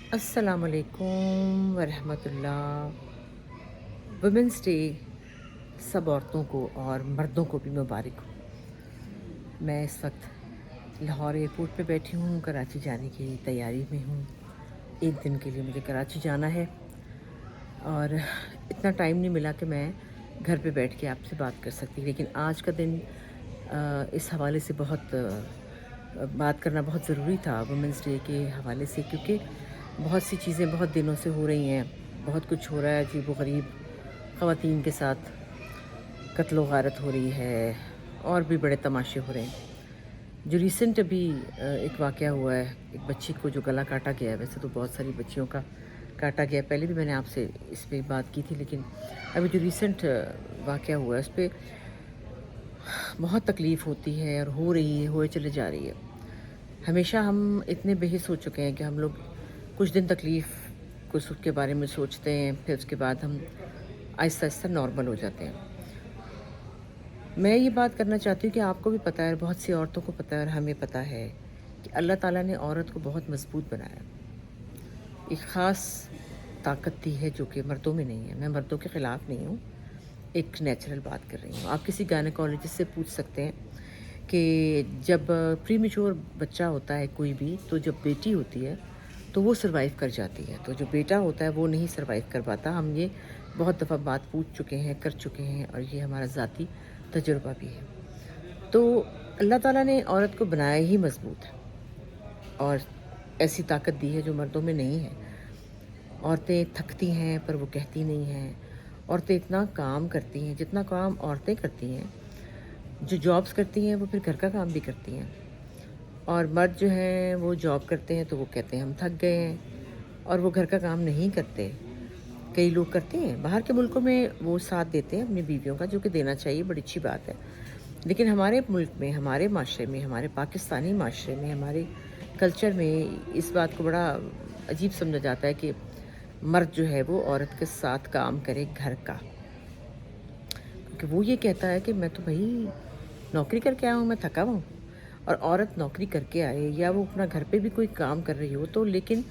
अस्सलाम वालेकुम वरहमतुल्लाह। Women's day सब औरतों को और मर्दों को भी मुबारक हो। मैं इस वक्त लाहौर एयरपोर्ट पे बैठी हूँ, कराची जाने की तैयारी में हूँ। एक दिन के लिए मुझे कराची जाना है और इतना टाइम नहीं मिला कि मैं घर पे बैठ के आपसे बात कर सकती, लेकिन आज का दिन इस हवाले से बात करना बहुत ज़रूरी था, वुमेंस डे के हवाले से, क्योंकि बहुत सी चीज़ें बहुत दिनों से हो रही हैं। बहुत कुछ हो रहा है अजीब व गरीब, ख़वातीन के साथ कत्ल व गारत हो रही है और भी बड़े तमाशे हो रहे हैं। जो रिसेंट अभी एक वाक़या हुआ है, एक बच्ची को जो गला काटा गया है, वैसे तो बहुत सारी बच्चियों का काटा गया है, पहले भी मैंने आपसे इस पे बात की थी, लेकिन अभी जो रिसेंट वाक़या हुआ है उस पे बहुत तकलीफ़ होती है और हो रही है, होए चले जा रही है। हमेशा हम इतने बेहिस हो चुके हैं कि हम लोग कुछ दिन तकलीफ़ कुछ के बारे में सोचते हैं, फिर उसके बाद हम आहिस्ता-आहिस्ता नॉर्मल हो जाते हैं। मैं ये बात करना चाहती हूँ कि आपको भी पता है, बहुत सी औरतों को पता है और हमें पता है कि अल्लाह ताला ने औरत को बहुत मज़बूत बनाया। एक ख़ास ताकत दी है जो कि मर्दों में नहीं है। मैं मर्दों के ख़िलाफ़ नहीं हूँ, एक नेचुरल बात कर रही हूँ। आप किसी गायनेकोलॉजिस्ट से पूछ सकते हैं कि जब प्रीमेच्योर बच्चा होता है कोई भी, तो जब बेटी होती है तो वो सर्वाइव कर जाती है, तो जो बेटा होता है वो नहीं सर्वाइव कर पाता। हम ये बहुत दफ़ा बात पूछ चुके हैं, कर चुके हैं, और ये हमारा ज़ाती तजुर्बा भी है। तो अल्लाह ताला ने औरत को बनाया ही मज़बूत है और ऐसी ताकत दी है जो मर्दों में नहीं है। औरतें थकती हैं पर वो कहती नहीं हैं। औरतें इतना काम करती हैं, जितना काम औरतें करती हैं, जो जॉब्स करती हैं वो फिर घर का काम भी करती हैं। और मर्द जो हैं वो जॉब करते हैं तो वो कहते हैं हम थक गए हैं, और वो घर का काम नहीं करते। कई लोग करते हैं, बाहर के मुल्कों में वो साथ देते हैं अपनी बीवियों का, जो कि देना चाहिए, बड़ी अच्छी बात है। लेकिन हमारे मुल्क में, हमारे माशरे में, हमारे पाकिस्तानी माशरे में, हमारे कल्चर में इस बात को बड़ा अजीब समझा जाता है कि मर्द जो है वो औरत के साथ काम करे घर का, क्योंकि वो ये कहता है कि मैं तो भाई नौकरी करके आया हूँ, मैं थका हुआ हूँ। और औरत नौकरी करके आए या वो अपना घर पे भी कोई काम कर रही हो, तो लेकिन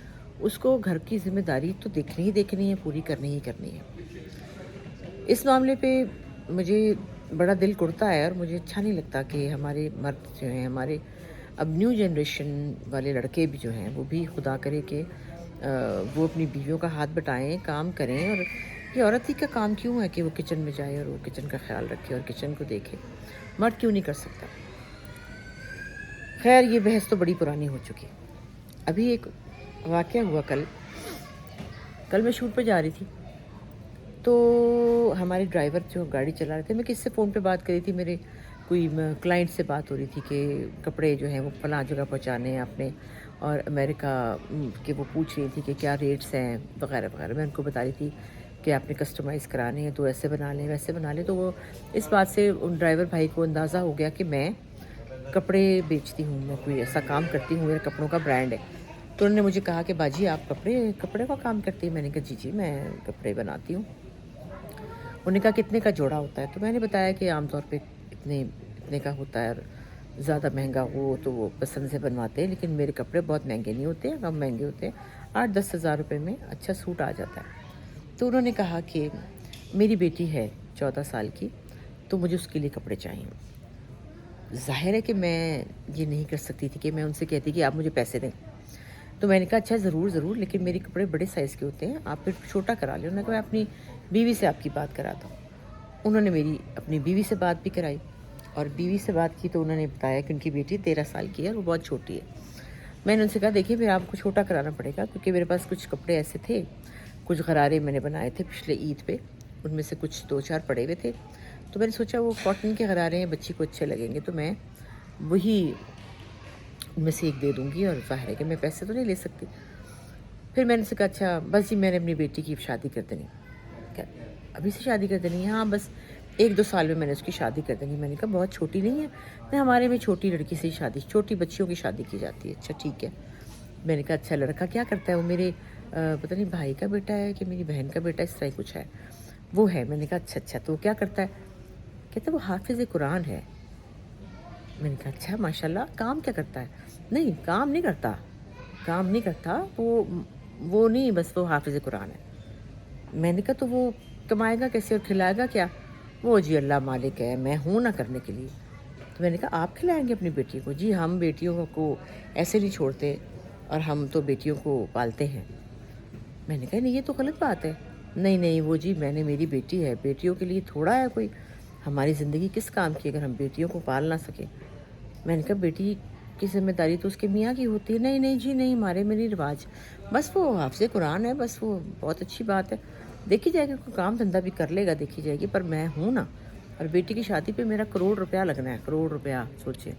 उसको घर की ज़िम्मेदारी तो देखनी ही देखनी है, पूरी करनी ही करनी है। इस मामले पे मुझे बड़ा दिल कुड़ता है और मुझे अच्छा नहीं लगता कि हमारे मर्द जो हैं, हमारे अब न्यू जनरेशन वाले लड़के भी जो हैं, वो भी खुदा करे कि वो अपनी बीवियों का हाथ बटाएं, काम करें। और ये औरत ही का काम क्यों है कि वो किचन में जाए और वो किचन का ख्याल रखे और किचन को देखे? मर्द क्यों नहीं कर सकता? खैर, ये बहस तो बड़ी पुरानी हो चुकी है। अभी एक वाक़या हुआ कल। कल मैं शूट पे जा रही थी, तो हमारे ड्राइवर जो गाड़ी चला रहे थे, मैं किससे फ़ोन पे बात कर रही थी, मेरे कोई क्लाइंट से बात हो रही थी कि कपड़े जो हैं वो फलां जगह पहुंचाने हैं आपने, और अमेरिका के वो पूछ रही थी कि क्या रेट्स हैं वगैरह वगैरह। मैं उनको बता रही थी कि आपने कस्टमाइज़ कराने हैं तो ऐसे बना लें, वैसे बना लें। तो वो इस बात से उन ड्राइवर भाई को अंदाज़ा हो गया कि मैं कपड़े बेचती हूँ, मैं कोई ऐसा काम करती हूँ, मेरे कपड़ों का ब्रांड है। तो उन्होंने मुझे कहा कि बाजी आप कपड़े कपड़े का काम करती हैं? मैंने कहा जी जी, मैं कपड़े बनाती हूँ। उन्होंने कहा कितने का जोड़ा होता है? तो मैंने बताया कि आमतौर पे इतने इतने का होता है, और ज़्यादा महंगा हो तो वो पसंद से बनवाते हैं, लेकिन मेरे कपड़े बहुत महंगे नहीं होते हैं, कम महंगे होते हैं, 8-10 हज़ार रुपये में अच्छा सूट आ जाता है। तो उन्होंने कहा कि मेरी बेटी है 14 साल की, तो मुझे उसके लिए कपड़े चाहिए। ज़ाहिर है कि मैं ये नहीं कर सकती थी कि मैं उनसे कहती कि आप मुझे पैसे दें। तो मैंने कहा अच्छा ज़रूर ज़रूर, लेकिन मेरे कपड़े बड़े साइज़ के होते हैं, आप फिर छोटा करा लें। उन्होंने कहा मैं अपनी बीवी से आपकी बात कराता हूँ। उन्होंने मेरी अपनी बीवी से बात भी कराई, और बीवी से बात की तो उन्होंने बताया कि उनकी बेटी 13 साल की है और वो बहुत छोटी है। मैंने उनसे कहा देखिए फिर आपको छोटा कराना पड़ेगा, क्योंकि मेरे पास कुछ कपड़े ऐसे थे, कुछ गरारे मैंने बनाए थे पिछले ईद पे, उनमें से कुछ 2-4 पड़े हुए थे। तो मैंने सोचा वो कॉटन के गरारे हैं, बच्ची को अच्छे लगेंगे, तो मैं वही उनमें से एक दे दूँगी, और ज़ाहिर है कि मैं पैसे तो नहीं ले सकती। फिर मैंने उनसे कहा अच्छा बस जी, मैंने अपनी बेटी की शादी कर देनी। क्या अभी से शादी कर देनी है? हाँ, बस 1-2 साल में मैंने उसकी शादी कर देनी। मैंने कहा बहुत छोटी नहीं है? नहीं, हमारे में छोटी लड़की से ही शादी, छोटी बच्चियों की शादी की जाती है। अच्छा ठीक है। मैंने कहा अच्छा लड़का क्या करता है? वो मेरे पता नहीं भाई का बेटा है कि मेरी बहन का बेटा, इस तरह ही कुछ है। वो है। मैंने कहा अच्छा अच्छा, तो वो क्या करता है? कहता है वो हाफ़िज़ कुरान है। मैंने कहा अच्छा माशाल्लाह, काम क्या करता है? नहीं, काम नहीं करता, काम नहीं करता, वो वो नहीं, बस वो हाफिज़ कुरान है। मैंने कहा तो वो कमाएगा कैसे और खिलाएगा क्या? वो जी अल्लाह मालिक है, मैं हूँ ना करने के लिए। तो मैंने कहा आप खिलाएँगे अपनी बेटी को? जी हम बेटियों को ऐसे नहीं छोड़ते और हम तो बेटियों को पालते हैं। मैंने कहा नहीं ये तो गलत बात है। नहीं, नहीं वो जी मैंने मेरी बेटी है, बेटियों के लिए थोड़ा है कोई हमारी ज़िंदगी किस काम की अगर हम बेटियों को पाल ना सकें। मैंने कहा बेटी की ज़िम्मेदारी तो उसके मियाँ की होती है। नहीं, नहीं जी नहीं हमारे में नहीं रिवाज। बस वो हाफ़िज़ कुरान है, बस वो बहुत अच्छी बात है। देखी जाएगी कोई काम धंधा भी कर लेगा देखी जाएगी, पर मैं हूँ ना और बेटी की शादी पे मेरा करोड़ रुपया लगना है, करोड़ रुपया सोचिए।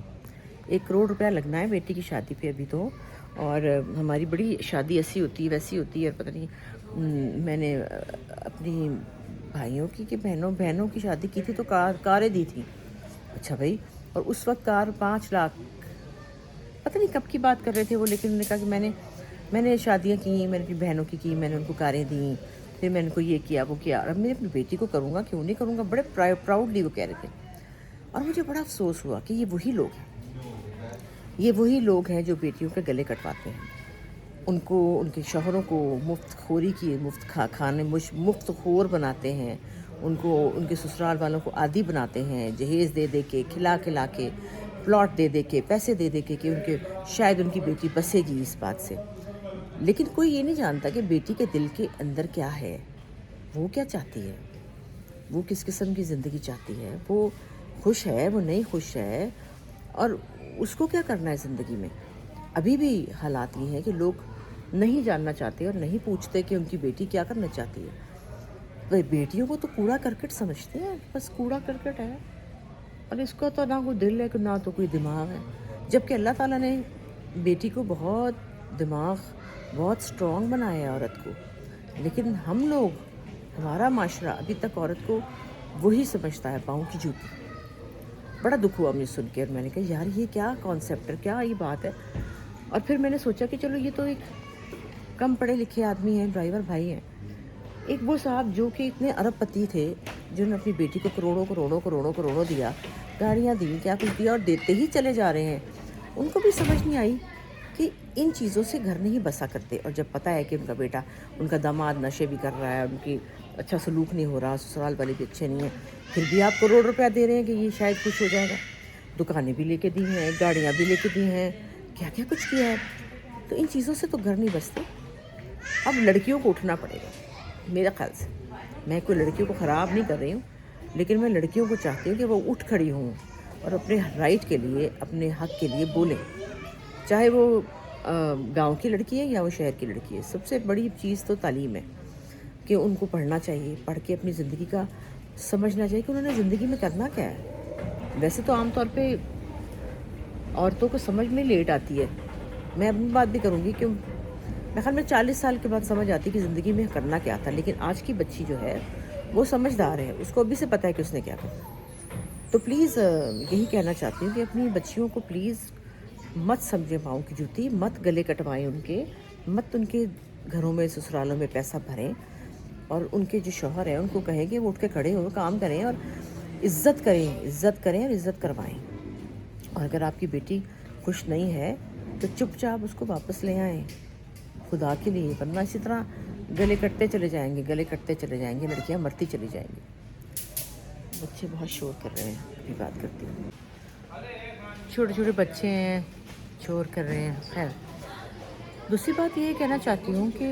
1 करोड़ रुपया लगना है बेटी की शादी पे अभी तो। और हमारी बड़ी शादी ऐसी होती है वैसी होती है और पता नहीं मैंने अपनी भाइयों की कि बहनों की शादी की थी तो कारें दी थी। अच्छा भाई, और उस वक़्त कार 5 लाख, पता नहीं कब की बात कर रहे थे वो, लेकिन उन्होंने कहा कि मैंने शादियाँ की, मैंने अपनी बहनों की मैंने उनको कारें दी, फिर मैंने उनको ये किया, वो किया और अब मैं अपनी बेटी को करूँगा, क्यों नहीं करूँगा? बड़े प्राउडली वो कह रहे थे। और मुझे बड़ा अफ़सोस हुआ कि ये वही लोग हैं जो बेटियों के गले कटवाते हैं। उनको उनके शौहरों को मुफ्तखोरी की खाने मुफ्तखोर बनाते हैं। उनको उनके ससुराल वालों को आदी बनाते हैं, जहेज़ दे के, खिला के, प्लॉट दे के, पैसे दे के कि उनके शायद उनकी बेटी बसेगी इस बात से। लेकिन कोई ये नहीं जानता कि बेटी के दिल के अंदर क्या है, वो क्या चाहती है, वो किस किस्म की ज़िंदगी चाहती है, वो खुश है, वो नहीं खुश है और उसको क्या करना है ज़िंदगी में। अभी भी हालात ये हैं कि लोग नहीं जानना चाहते और नहीं पूछते कि उनकी बेटी क्या करना चाहती है। भाई बेटियों को तो कूड़ा करकट समझते हैं, बस कूड़ा करकट है और इसका तो ना कोई दिल है कि ना तो कोई दिमाग है। जबकि अल्लाह ताला ने बेटी को बहुत दिमाग, बहुत स्ट्रॉन्ग बनाया है औरत को। लेकिन हम लोग, हमारा माशरा अभी तक औरत को वही समझता है पाँव की जूती। बड़ा दुख हुआ मुझे सुन के और मैंने कहा यार ये क्या कॉन्सेप्ट है, क्या ये बात है। और फिर मैंने सोचा कि चलो ये तो एक कम पढ़े लिखे आदमी हैं, ड्राइवर भाई हैं। एक वो साहब जो कि इतने अरबपति थे, जिन्होंने अपनी बेटी को करोड़ों दिया, गाड़ियाँ दी, क्या कुछ दिया और देते ही चले जा रहे हैं। उनको भी समझ नहीं आई कि इन चीज़ों से घर नहीं बसा करते। और जब पता है कि उनका बेटा, उनका दामाद नशे भी कर रहा है, उनकी अच्छा सलूक नहीं हो रहा, ससुराल वाले भी अच्छे नहीं हैं, फिर भी आप करोड़ रुपया दे रहे हैं कि ये शायद कुछ हो जाएगा। दुकानें भी लेके दी हैं, गाड़ियाँ भी लेके दी हैं, क्या क्या कुछ किया है। तो इन चीज़ों से तो घर नहीं बसते। अब लड़कियों को उठना पड़ेगा मेरा ख्याल से। मैं कोई लड़कियों को ख़राब नहीं कर रही हूँ, लेकिन मैं लड़कियों को चाहती हूँ कि वो उठ खड़ी हों और अपने राइट के लिए, अपने हक़ के लिए बोलें। चाहे वो गांव की लड़की है या वो शहर की लड़की है। सबसे बड़ी चीज़ तो तालीम है कि उनको पढ़ना चाहिए, पढ़ के अपनी ज़िंदगी का समझना चाहिए कि उन्होंने ज़िंदगी में करना क्या है। वैसे तो आम तौर पे औरतों को समझ में लेट आती है। मैं अपनी बात भी करूँगी कि मेरे ख्याल में 40 साल के बाद समझ आती है कि ज़िंदगी में करना क्या था। लेकिन आज की बच्ची जो है वो समझदार है, उसको अभी से पता है कि उसने क्या करना। तो प्लीज़ यही कहना चाहती हूँ कि अपनी बच्चियों को प्लीज़ मत समझें पाँव की जूती, मत गले कटवाएं उनके, मत उनके घरों में ससुरालों में पैसा भरें और उनके जो शौहर हैं उनको कहें कि वो उठ के खड़े हो, काम करें और इज़्ज़त करें और इज़्ज़त करवाएं। और अगर आपकी बेटी खुश नहीं है तो चुपचाप उसको वापस ले आएँ खुदा के लिए, वरना इसी तरह गले कटते चले जाएंगे, लड़कियां मरती चली जाएंगी। बच्चे बहुत शोर कर रहे हैं, अभी बात करती हूँ। छोटे छोटे बच्चे हैं, शोर कर रहे हैं। खैर, दूसरी बात ये कहना चाहती हूँ कि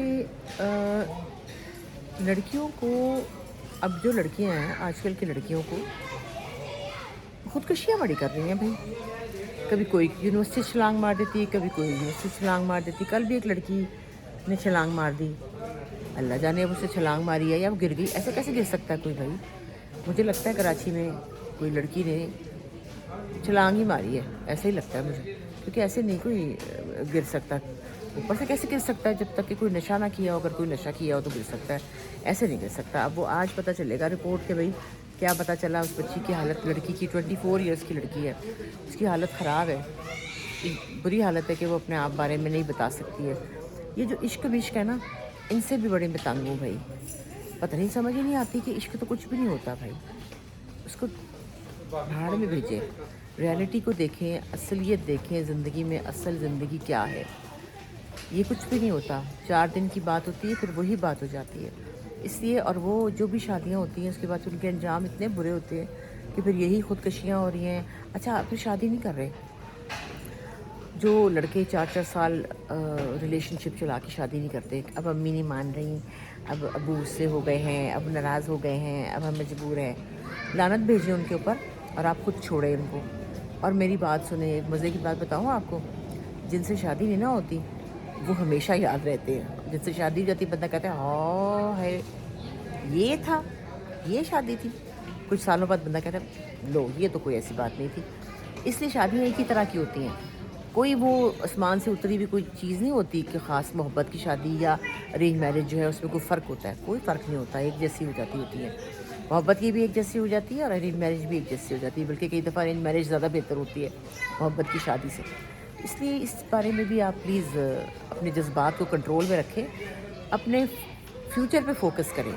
लड़कियों को, अब जो लड़कियाँ हैं आजकल की लड़कियों को खुदकुशियाँ बड़ी कर रही हैं भाई। कभी कोई यूनिवर्सिटी छलांग मार देती है, कभी कोई यूनिवर्सिटी छलांग मार देती। कल भी एक लड़की ने छलांग मार दी, अल्लाह जाने अब उससे छलांग मारी है या वो गिर गई। ऐसे कैसे गिर सकता है कोई भाई? मुझे लगता है कराची में कोई लड़की ने छलांग ही मारी है, ऐसे ही लगता है मुझे, क्योंकि ऐसे नहीं कोई गिर सकता। ऊपर से कैसे गिर सकता है? जब तक कि कोई नशा ना किया हो, अगर कोई नशा किया हो तो गिर सकता है, ऐसे नहीं गिर सकता। अब वो आज पता चलेगा रिपोर्ट के भाई क्या पता चला। उस बच्ची की हालत, लड़की की 24 ईयर्स की लड़की है, उसकी हालत ख़राब है, बुरी हालत है कि वो अपने आप बारे में नहीं बता सकती है। ये जो इश्क विश्क है ना, इनसे भी बड़े मैं तंग हूँ भाई। पता नहीं, समझ ही नहीं आती कि इश्क तो कुछ भी नहीं होता भाई, उसको भाड़ में भेजें। रियलिटी को देखें, असलियत देखें, ज़िंदगी में असल ज़िंदगी क्या है। یہ کچھ بھی نہیں ہوتا. 4 دن کی بات ہوتی ہے، پھر وہی بات ہو جاتی ہے. اس لیے اور وہ جو بھی شادیاں ہوتی ہیں اس کے بعد ان کے انجام اتنے برے ہوتے ہیں کہ پھر یہی خودکشیاں ہو رہی ہیں. اچھا پھر شادی نہیں کر رہے جو لڑکے 4 سال ریلیشن شپ چلا کے شادی نہیں کرتے. اب امی نہیں مان رہی، اب ابو اس سے ہو گئے ہیں، اب ناراض ہو گئے ہیں، اب ہم مجبور ہیں. لعنت بھیجیں ان کے اوپر اور آپ خود چھوڑیں ان کو. اور میری بات سنیں، ایک مزے کی بات بتاؤں آپ کو، جن سے شادی نہیں نہ ہوتی وہ ہمیشہ یاد رہتے ہیں. جن سے شادی ہو جاتی بندہ کہتا ہے ہاں ہے یہ تھا، یہ شادی تھی. کچھ سالوں بعد بندہ کہتا ہے لو یہ تو کوئی ایسی بات نہیں تھی. اس لیے شادیاں ایک ہی طرح کی ہوتی ہیں. کوئی وہ آسمان سے اتری ہوئی کوئی چیز نہیں ہوتی کہ خاص محبت کی شادی یا ارینج میرج جو ہے اس میں کوئی فرق ہوتا ہے. کوئی فرق نہیں ہوتا، ایک جیسی ہو جاتی ہوتی ہے. محبت کی بھی ایک جیسی ہو جاتی ہے اور ارینج میرج بھی ایک جیسی ہو جاتی ہے. بلکہ کئی دفعہ ارینج میرج زیادہ بہتر ہوتی ہے محبت کی شادی سے. اس لیے اس بارے میں بھی آپ پلیز اپنے جذبات کو کنٹرول میں رکھیں، اپنے فیوچر پہ فوکس کریں.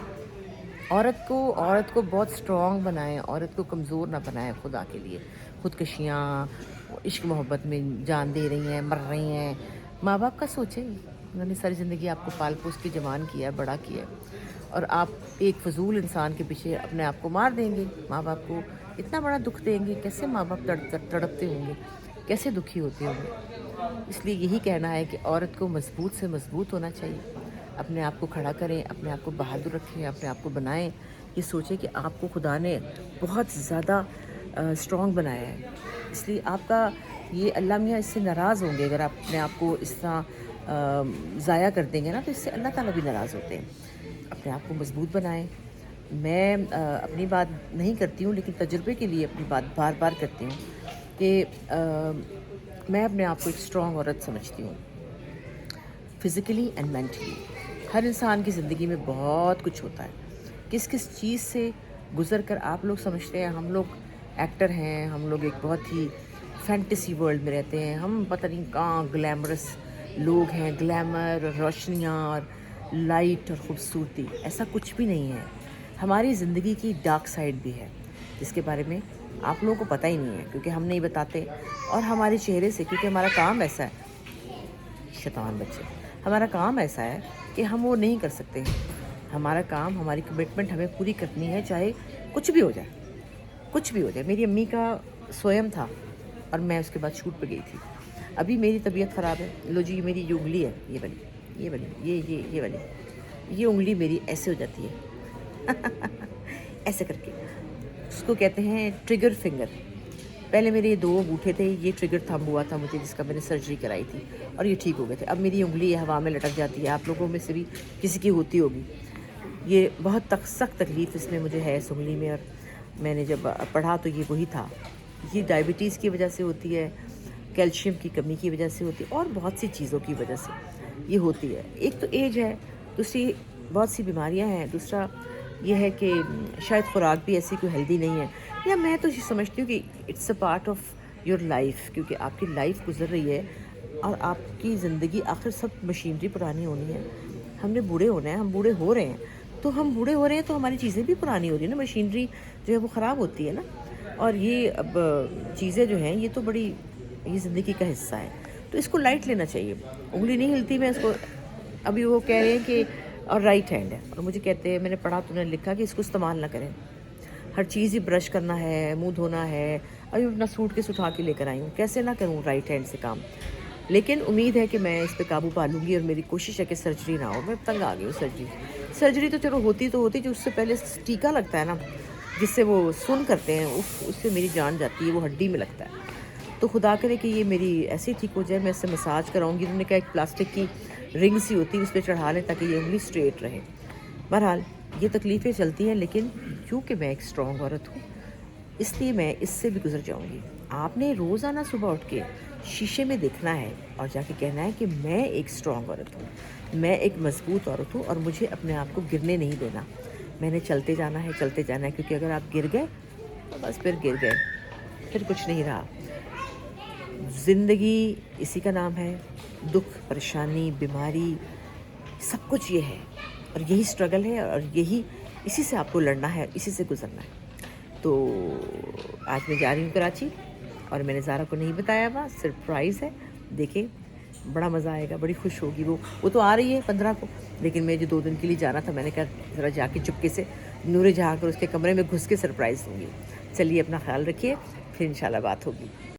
عورت کو بہت اسٹرانگ بنائیں، عورت کو کمزور نہ بنائیں خدا کے لیے. خودکشیاں عشق محبت میں جان دے رہی ہیں، مر رہی ہیں. ماں باپ کا سوچیں، انہوں نے ساری زندگی آپ کو پال پوس کے جوان کیا ہے، بڑا کیا ہے، اور آپ ایک فضول انسان کے پیچھے اپنے آپ کو مار دیں گے. ماں باپ کو اتنا بڑا دکھ دیں گے. کیسے ماں باپ تڑپتے ہوں گے، کیسے دکھی ہوتے ہوں گے. اس لیے یہی کہنا ہے کہ عورت کو مضبوط سے مضبوط ہونا چاہیے. اپنے آپ کو کھڑا کریں، اپنے آپ کو بہادر رکھیں، اپنے آپ کو بنائیں. یہ سوچیں کہ آپ کو خدا نے بہت زیادہ اسٹرانگ بنایا ہے. اس لیے آپ کا یہ اللہ میاں اس سے ناراض ہوں گے اگر آپ اپنے آپ کو اس طرح ضائع کر دیں گے نا، تو اس سے اللہ تعالیٰ بھی ناراض ہوتے ہیں. اپنے آپ کو مضبوط بنائیں. میں اپنی بات نہیں کرتی ہوں لیکن تجربے کے لیے اپنی بات بار بار کرتی ہوں کہ میں اپنے آپ کو ایک اسٹرانگ عورت سمجھتی ہوں، فزیکلی اینڈ مینٹلی. ہر انسان کی زندگی میں بہت کچھ ہوتا ہے. کس کس چیز سے گزر کر آپ لوگ سمجھتے ہیں ہم لوگ ایکٹر ہیں، ہم لوگ ایک بہت ہی فینٹیسی ورلڈ میں رہتے ہیں، ہم پتہ نہیں کہاں گلیمرس لوگ ہیں، گلیمر اور روشنیاں اور لائٹ اور خوبصورتی. ایسا کچھ بھی نہیں ہے. ہماری زندگی کی ڈارک سائڈ بھی ہے جس کے بارے میں آپ لوگوں کو پتہ ہی نہیں ہے کیونکہ ہم نہیں بتاتے. اور ہمارے چہرے سے، کیونکہ ہمارا کام ایسا ہے، شیطان بچے، ہمارا کام ایسا ہے کہ ہم وہ نہیں کر سکتے. ہمارا کام، ہماری کمٹمنٹ ہمیں پوری کرنی ہے، چاہے کچھ بھی ہو جائے، کچھ بھی ہو جائے. میری امی کا سویم تھا اور میں اس کے بعد شوٹ پہ گئی تھی. ابھی میری طبیعت خراب ہے، لو جی میری یہ انگلی ہے، یہ والی، یہ والی، یہ والی، یہ انگلی میری ایسے ہو جاتی ہے ایسے کر کے. اس کو کہتے ہیں ٹریگر فنگر. پہلے میرے یہ 2 انگوٹھے تھے، یہ ٹریگر تھمب ہوا تھا مجھے، جس کا میں نے سرجری کرائی تھی اور یہ ٹھیک ہو گئے تھے. اب میری انگلی ہوا میں لٹک جاتی ہے. آپ لوگوں میں سے بھی کسی کی ہوتی ہوگی. یہ بہت سخت تکلیف اس میں مجھے ہے اس انگلی میں. اور میں نے جب پڑھا تو یہ وہی تھا. یہ ڈائبٹیز کی وجہ سے ہوتی ہے، کیلشیم کی کمی کی وجہ سے ہوتی ہے، اور بہت سی چیزوں کی وجہ سے یہ ہوتی ہے. ایک تو ایج ہے، دوسری بہت سی بیماریاں ہیں، دوسرا یہ ہے کہ شاید خوراک بھی ایسی کوئی ہیلدی نہیں ہے. یا میں تو یہ سمجھتی ہوں کہ it's a part of your life, کیونکہ آپ کی لائف گزر رہی ہے اور آپ کی زندگی آخر سب مشینری پرانی ہونی ہے. ہم نے بوڑھے ہونا ہے، ہم بوڑھے ہو رہے ہیں. تو ہم بوڑھے ہو رہے ہیں تو ہماری چیزیں بھی پرانی ہو رہی ہیں نا، مشینری جو ہے وہ خراب ہوتی ہے نا. اور یہ اب چیزیں جو ہیں یہ تو بڑی، یہ زندگی کا حصہ ہے. تو اس کو لائٹ لینا چاہیے. انگلی نہیں ہلتی، میں اس کو ابھی وہ کہہ رہے ہیں کہ اور رائٹ ہینڈ ہے، اور مجھے کہتے ہیں، میں نے پڑھا تو نے لکھا کہ اس کو استعمال نہ کریں. ہر چیز ہی برش کرنا ہے، منہ دھونا ہے. ابھی اپنا سوٹ کیس اٹھا کے لے کر آئی ہوں، کیسے نہ کروں رائٹ ہینڈ سے کام. لیکن امید ہے کہ میں اس پہ قابو پا لوں گی اور میری کوشش ہے کہ سرجری نہ ہو. میں تنگ آ گئی ہوں. سرجری تو چلو ہوتی تو ہوتی، جو اس سے پہلے ٹیکا لگتا ہے نا جس سے وہ سن کرتے ہیں، اس سے میری جان جاتی ہے، وہ ہڈی میں لگتا ہے. تو خدا کرے کہ یہ میری ایسے ٹھیک ہو جائے. میں اس سے مساج کراؤں گی. انہوں نے کہا ایک پلاسٹک کی رنگ سی ہوتی ہے، اس پہ چڑھا لیں تاکہ یہ انگلی اسٹریٹ رہے. بہرحال یہ تکلیفیں چلتی ہیں، لیکن کیونکہ میں ایک اسٹرانگ عورت ہوں اس لیے میں اس سے بھی گزر جاؤں گی. آپ نے روزانہ صبح اٹھ کے شیشے میں دیکھنا ہے اور جا کے کہنا ہے کہ میں ایک اسٹرانگ عورت ہوں، میں ایک مضبوط عورت ہوں، اور مجھے اپنے آپ کو گرنے نہیں دینا. میں نے چلتے جانا ہے، چلتے جانا ہے، کیونکہ اگر آپ گر گئے تو بس پھر گر گئے، پھر کچھ نہیں رہا. زندگی اسی کا نام ہے. دکھ، پریشانی، بیماری، سب کچھ یہ ہے، اور یہی اسٹرگل ہے، اور یہی اسی سے آپ کو لڑنا ہے، اسی سے گزرنا ہے. تو آج میں جا رہی ہوں کراچی، اور میں نے زارا کو نہیں بتایا ہوا، سرپرائز ہے. دیکھیں بڑا مزہ آئے گا, بڑی خوش ہوگی وہ تو آ رہی ہے 15 کو, لیکن میں جو 2 دن کے لیے جانا تھا, میں نے کہا ذرا جا کے چپکے سے نورے جہاں کر اس کے کمرے میں گھس کے سرپرائز دوں گی. چلیے اپنا خیال رکھیے, پھر انشاءاللہ بات ہوگی.